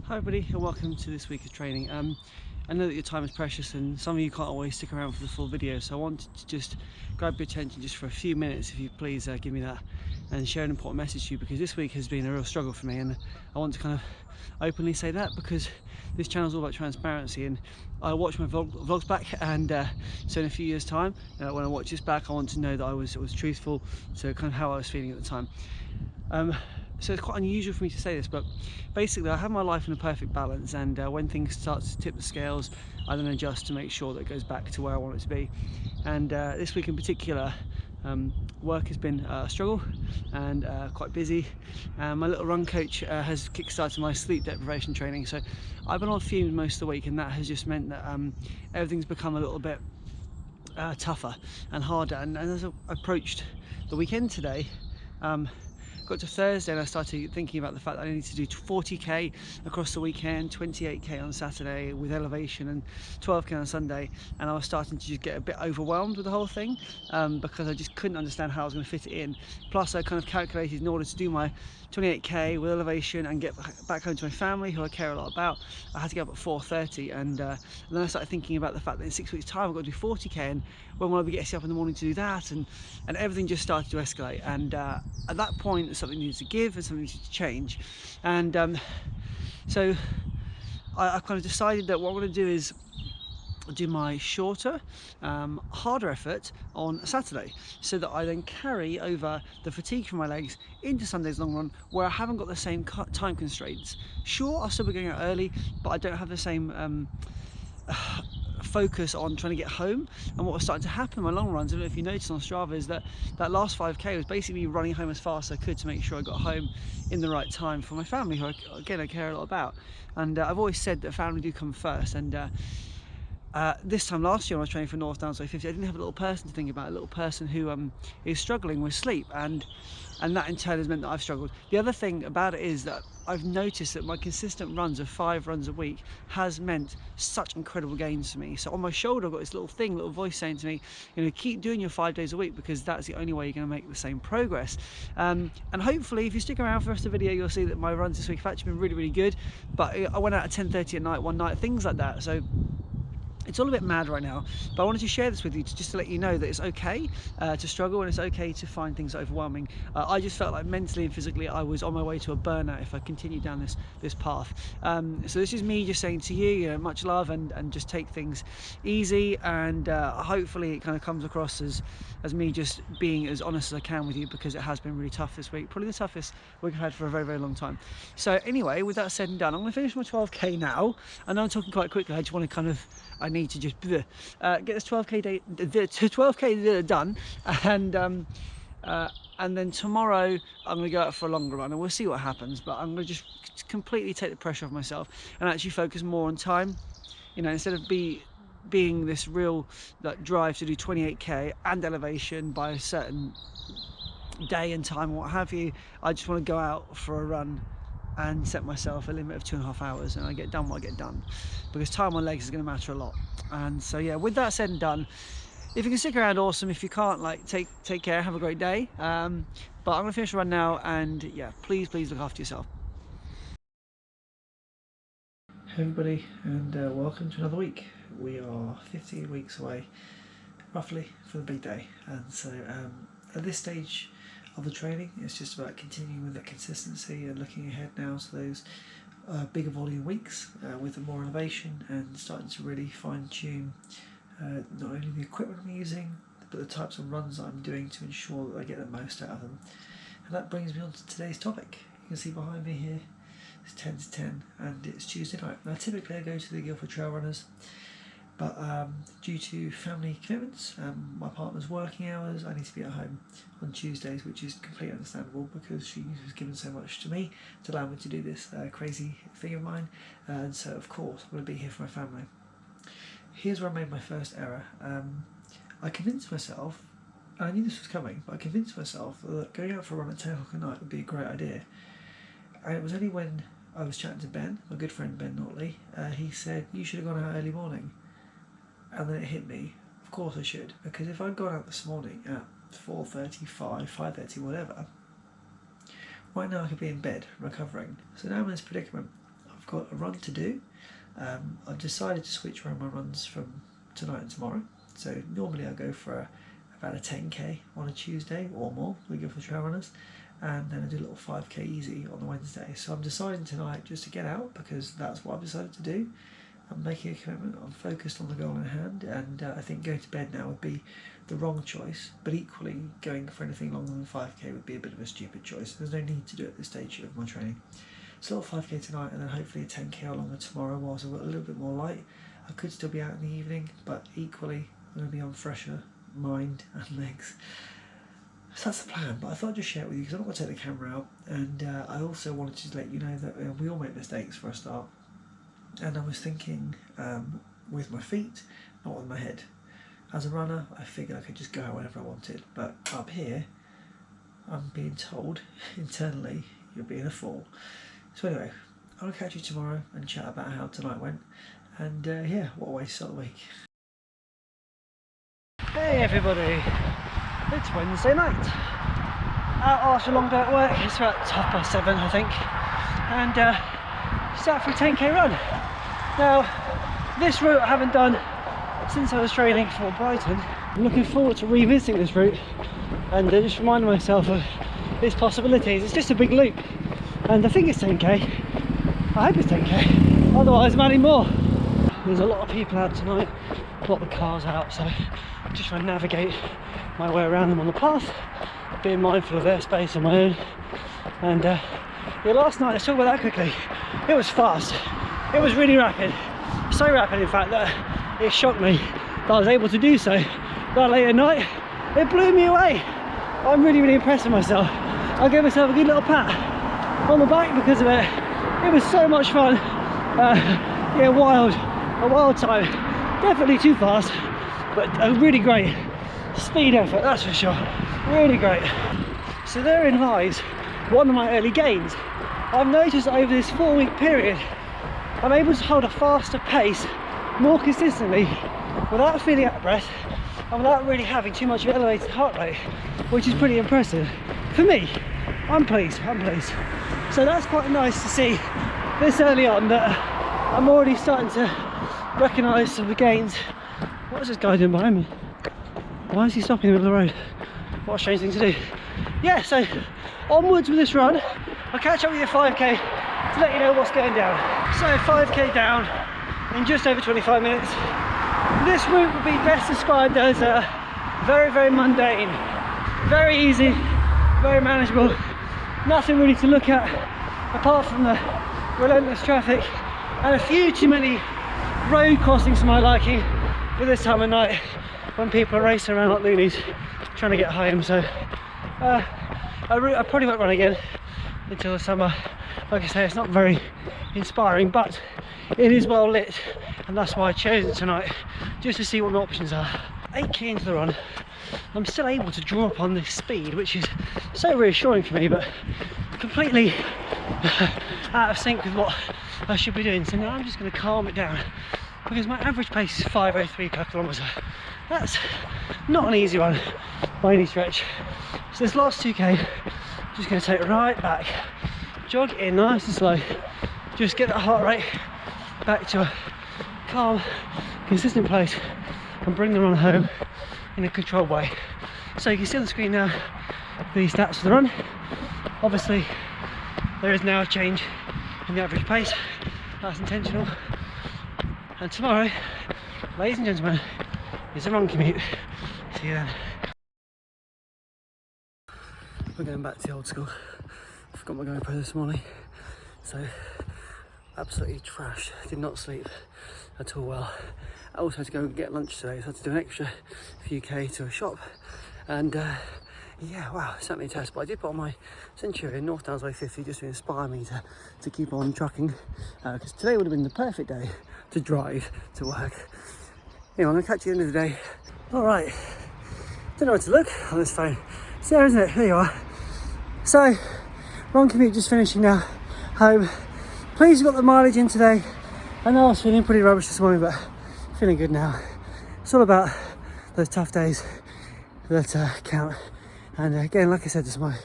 Hi everybody and welcome to this week of training. I know that your time is precious and some of you can't always stick around for the full video, so I wanted to just grab your attention just for a few minutes, if you please give me that, and share an important message to you, because this week has been a real struggle for me, and I want to kind of openly say that because this channel is all about transparency, and I watch my vlogs back, and so in a few years time when I watch this back, I want to know that I was truthful to kind of how I was feeling at the time. So it's quite unusual for me to say this, but basically I have my life in a perfect balance, and when things start to tip the scales, I then adjust to make sure that it goes back to where I want it to be. And this week in particular, work has been a struggle and quite busy. My little run coach has kick-started my sleep deprivation training, so I've been on fumes most of the week, and that has just meant that everything's become a little bit tougher and harder. And as I approached the weekend today, got to Thursday and I started thinking about the fact that I need to do 40k across the weekend, 28k on Saturday with elevation, and 12k on Sunday, and I was starting to just get a bit overwhelmed with the whole thing because I just couldn't understand how I was going to fit it in. Plus I kind of calculated, in order to do my 28k with elevation and get back home to my family, who I care a lot about, I had to get up at 4:30, and then I started thinking about the fact that in 6 weeks time I've got to do 40k, and when will I be getting up in the morning to do that, and everything just started to escalate. And at that point something needs to give and something needs to change, and so I kind of decided that what I'm going to do is do my shorter, harder effort on Saturday, so that I then carry over the fatigue from my legs into Sunday's long run, where I haven't got the same time constraints. Sure, I'll still be going out early, but I don't have the same focus on trying to get home. And what was starting to happen in my long runs, I don't know if you noticed on Strava, is that last 5k was basically running home as fast as I could to make sure I got home in the right time for my family, who I care a lot about. And I've always said that family do come first, and this time last year when I was training for North Downs 50, I didn't have a little person to think about, a little person who is struggling with sleep, and that in turn has meant that I've struggled. The other thing about it is that I've noticed that my consistent runs of 5 runs a week has meant such incredible gains for me. So on my shoulder I've got this little voice saying to me, you know, keep doing your 5 days a week, because that's the only way you're going to make the same progress. And hopefully if you stick around for the rest of the video, you'll see that my runs this week have actually been really good. But I went out at 10:30 at night one night, things like that. So it's all a bit mad right now, but I wanted to share this with you just to let you know that it's okay to struggle, and it's okay to find things overwhelming. I just felt like mentally and physically I was on my way to a burnout if I continued down this path. So this is me just saying to you, you know, much love, and just take things easy, and hopefully it kind of comes across as me just being as honest as I can with you, because it has been really tough this week, probably the toughest week I've had for a very long time. So anyway, with that said and done, I'm going to finish my 12k now. I know I'm talking quite quickly, I just want to kind of, I need to just get this 12k done, and then tomorrow I'm going to go out for a longer run, and we'll see what happens. But I'm going to just completely take the pressure off myself and actually focus more on time, you know, instead of being this real drive to do 28k and elevation by a certain day and time, what have you. I just want to go out for a run and set myself a limit of 2.5 hours, and I get done what I get done, because time on legs is going to matter a lot. And so yeah, with that said and done, if you can stick around, awesome. If you can't, like, take care, have a great day. But I'm going to finish the run now, and yeah, please look after yourself. Hey everybody, and welcome to another week. We are 15 weeks away roughly from the big day, and so at this stage of the training, it's just about continuing with that consistency and looking ahead now to those bigger volume weeks with more elevation, and starting to really fine-tune not only the equipment I'm using, but the types of runs that I'm doing to ensure that I get the most out of them. And that brings me on to today's topic. You can see behind me here, it's 10 to 10, and it's Tuesday night. Now typically I go to the Guildford Trail Runners, but due to family commitments, my partner's working hours, I need to be at home on Tuesdays, which is completely understandable, because she has given so much to me to allow me to do this crazy thing of mine, and so of course I'm going to be here for my family. Here's where I made my first error. I convinced myself, and I knew this was coming, but I convinced myself that going out for a run at 10 o'clock at night would be a great idea. And it was only when I was chatting to Ben, my good friend Ben Notley, he said, you should have gone out early morning. And then it hit me, of course I should, because if I'd gone out this morning at 4:35, 5:30, whatever, right now I could be in bed recovering. So now I'm in this predicament. got a run to do. I've decided to switch around my runs from tonight and tomorrow. So normally I go for about a 10k on a Tuesday or more with Guildford Trail Runners, and then I do a little 5k easy on the Wednesday. So I'm deciding tonight just to get out because that's what I've decided to do. I'm making a commitment, I'm focused on the goal in hand, and I think going to bed now would be the wrong choice, but equally going for anything longer than 5k would be a bit of a stupid choice. There's no need to do it at this stage of my training. So a little 5k tonight, and then hopefully a 10k or longer tomorrow whilst I've got a little bit more light. I could still be out in the evening, but equally I'm going to be on fresher mind and legs. So that's the plan, but I thought I'd just share it with you because I'm not going to take the camera out, and I also wanted to let you know that we all make mistakes for a start. And I was thinking with my feet, not with my head. As a runner, I figured I could just go out whenever I wanted, but up here, I'm being told internally, you're being a fool. So anyway, I'll catch you tomorrow and chat about how tonight went. And yeah, what a way to start the week. Hey everybody, it's Wednesday night. Out after a long day at work, it's about 7:30 I think, and just out for a 10k run. Now, this route I haven't done since I was training for Brighton. I'm looking forward to revisiting this route and just reminding myself of its possibilities. It's just a big loop, and I think it's 10k. I hope it's 10k, otherwise I'm adding more. There's a lot of people out tonight, a lot of cars out, so I'm just trying to navigate my way around them on the path, being mindful of their space and my own. And yeah, last night, let's talk about that quickly. It was fast, it was really rapid, so rapid in fact that it shocked me that I was able to do so that late at night. It blew me away. I'm really impressed with myself. I gave myself a good little pat on the back because of it. It was so much fun. Yeah, a wild time. Definitely too fast, but a really great speed effort, that's for sure. Really great. So therein lies one of my early gains. I've noticed that over this 4-week period, I'm able to hold a faster pace more consistently without feeling out of breath and without really having too much of an elevated heart rate, which is pretty impressive. For me, I'm pleased. So that's quite nice to see this early on, that I'm already starting to recognise some of the gains. What is this guy doing behind me? Why is he stopping in the middle of the road? What a strange thing to do. Yeah, so onwards with this run. I'll catch up with you at 5k to let you know what's going down. So 5k down in just over 25 minutes. This route would be best described as very mundane, very easy, very manageable. Nothing really to look at apart from the relentless traffic and a few too many road crossings for my liking for this time of night when people are racing around like loonies trying to get home. So I probably won't run again until the summer. Like I say, it's not very inspiring, but it is well lit, and that's why I chose it tonight, just to see what my options are. 8k into the run, I'm still able to draw up on this speed, which is so reassuring for me, but completely out of sync with what I should be doing. So now I'm just going to calm it down, because my average pace is 5:03 per kilometre. That's not an easy one by any stretch. So this last 2k, I'm just going to take it right back, jog in nice and slow, just get that heart rate back to a calm, consistent place, and bring the run home in a controlled way. So you can see on the screen now the stats for the run. Obviously there is now a change in the average pace, that's intentional. And tomorrow, ladies and gentlemen, is a run commute. See you then. We're going back to the old school. I forgot my GoPro this morning, so absolutely trash. Did not sleep at all well. I also had to go and get lunch today, so I had to do an extra few k to a shop, and yeah, wow, certainly a test. But I did put on my Centurion North Downs Way 50 just to inspire me to keep on trucking, because today would have been the perfect day to drive to work. Anyway, I'm going to catch you at the end of the day. Alright, don't know where to look on this phone. It's there, isn't it? There you are. So, run commute just finishing now, home. Pleased we got the mileage in today. I know I was feeling pretty rubbish this morning, but feeling good now. It's all about those tough days that count. And again, like I said this morning,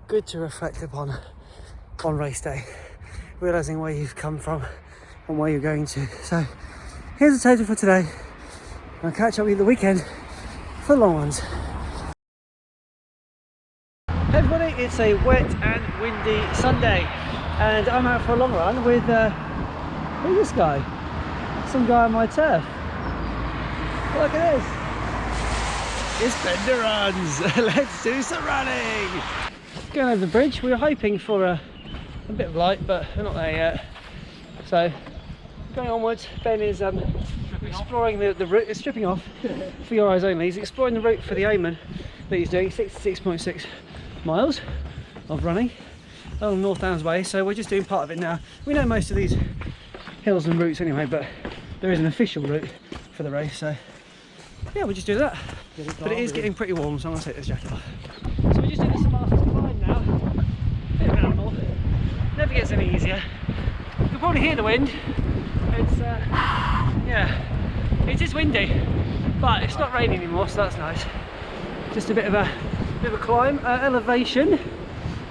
good to reflect upon on race day. realising where you've come from and where you're going to. So here's the total for today. I'll catch up with you the weekend for the long ones. Hey everybody, it's a wet and windy Sunday and I'm out for a long run with who's this guy? Some guy on my turf. Look at this. It's Bender Runs. Let's do some running. Going over the bridge. We were hoping for a bit of light, but we're not there yet. So going onwards. Ben is exploring the route. It's stripping off for your eyes only. He's exploring the route for the Amon that he's doing, 66.6 miles of running along North Downs Way. So we're just doing part of it now. We know most of these hills and routes anyway, but there is an official route for the race. So yeah, we'll just do that. But it is getting pretty warm, so I'm going to take this jacket off. So we're just doing this Martha's climb now. Bit of an animal. Never gets any easier. You can probably hear the wind. It's yeah, it is windy, but it's not raining anymore, so that's nice. Just a bit of a climb. Elevation.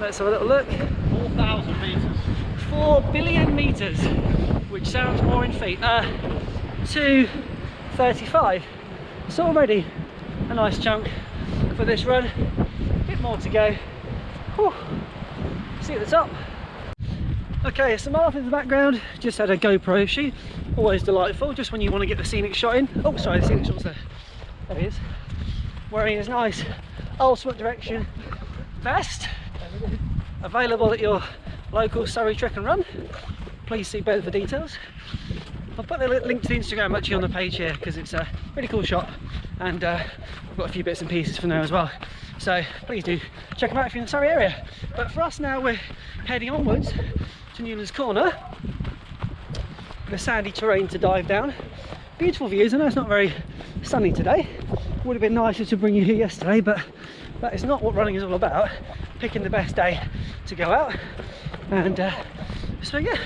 Let's have a little look. 4,000 metres. 4 billion metres, which sounds more in feet. 235. It's already a nice chunk for this run. A bit more to go. Whew. See at the top. Okay, so Martha in the background just had a GoPro shoot. Always delightful, just when you want to get the scenic shot in. Oh, sorry, the scenic shot's there. There he is. Wearing his nice Ultimate Direction vest. Available at your local Surrey Trek and Run. Please see better for details. I've put the link to the Instagram actually on the page here because it's a really cool shot, and I've got a few bits and pieces from there as well. So please do check them out if you're in the Surrey area. But for us now, we're heading onwards to Newlands Corner. The sandy terrain to dive down. Beautiful views. I know it's not very sunny today. Would have been nicer to bring you here yesterday, but that is not what running is all about. Picking the best day to go out, and so yeah,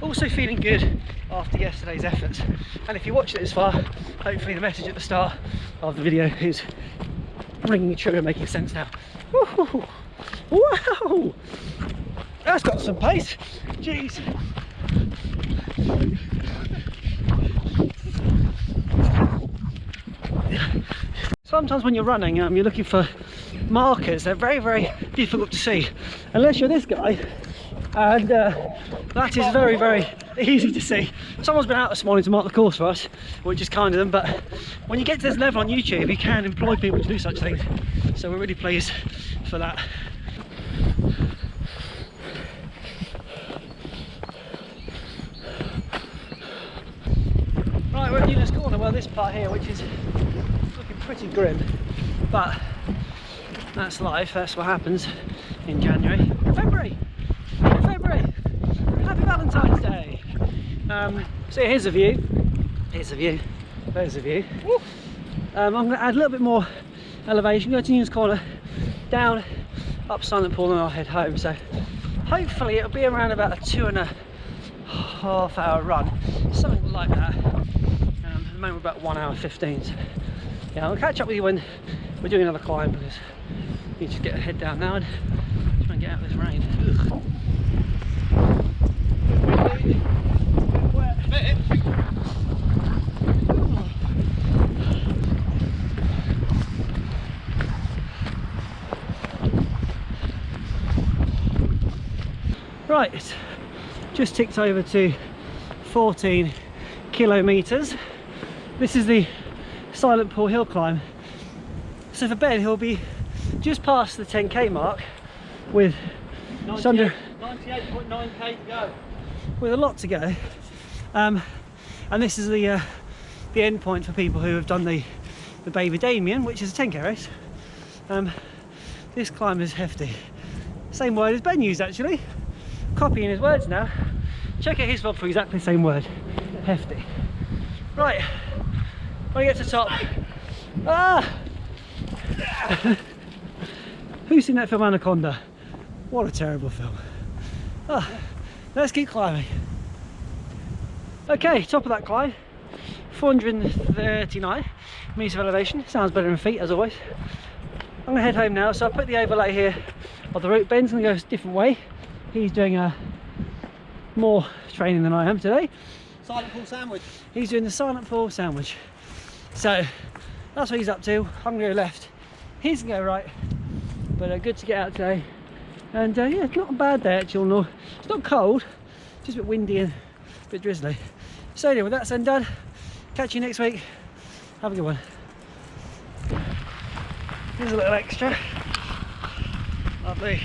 also feeling good after yesterday's efforts. And if you watched it this far, hopefully the message at the start of the video is ringing true and making sense now. Woo-hoo. Wow, that's got some pace. Jeez. Sometimes when you're running, you're looking for markers. They're very, very difficult to see unless you're this guy, and that is very, very easy to see. Someone's been out this morning to mark the course for us, which is kind of them, but when you get to this level on YouTube, you can employ people to do such things, so we're really pleased for that. Right, we're at Newlands Corner. Well, this part here, which is looking pretty grim, but that's life. That's what happens in January. February! Happy Valentine's Day! So here's a view. Here's a view. There's a view. I'm going to add a little bit more elevation. Go to Newlands Corner, down, up Silent Pool, and I'll head home. So hopefully it'll be around about a 2.5 hour run, something like that. At the moment we're about 1 hour 15. So yeah, I'll catch up with you when we're doing another climb, because we need to get our head down now and try and get out of this rain. Ugh. Right, just ticked over to 14 kilometres. This is the Silent Pool Hill climb. So for Ben, he'll be just past the 10k mark with 98.9k to go. With a lot to go. And this is the end point for people who have done the Baby Damien, which is a 10k race. This climb is hefty. Same word as Ben used actually. Copying his words now. Check out his vlog for exactly the same word. Hefty. Right, when I get to the top. Ah! Who's seen that film Anaconda? What a terrible film. Ah, let's keep climbing. Okay, top of that climb. 439 metres of elevation. Sounds better in feet as always. I'm going to head home now, so I'll put the overlay here of the route. Ben's going to go a different way. He's doing a more training than I am today. Silent pool sandwich. He's doing the silent pool sandwich. So that's what he's up to. I'm going to go left, he's going to go right. But good to get out today. And yeah, it's not a bad day actually. No, it's not cold, just a bit windy and a bit drizzly. So anyway, with that said and done, catch you next week. Have a good one. Here's a little extra. Lovely,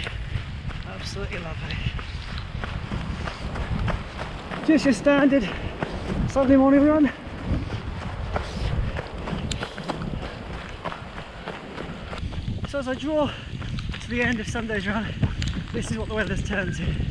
absolutely lovely. Just your standard Sunday morning run. So as I draw to the end of Sunday's run, this is what the weather's turned to.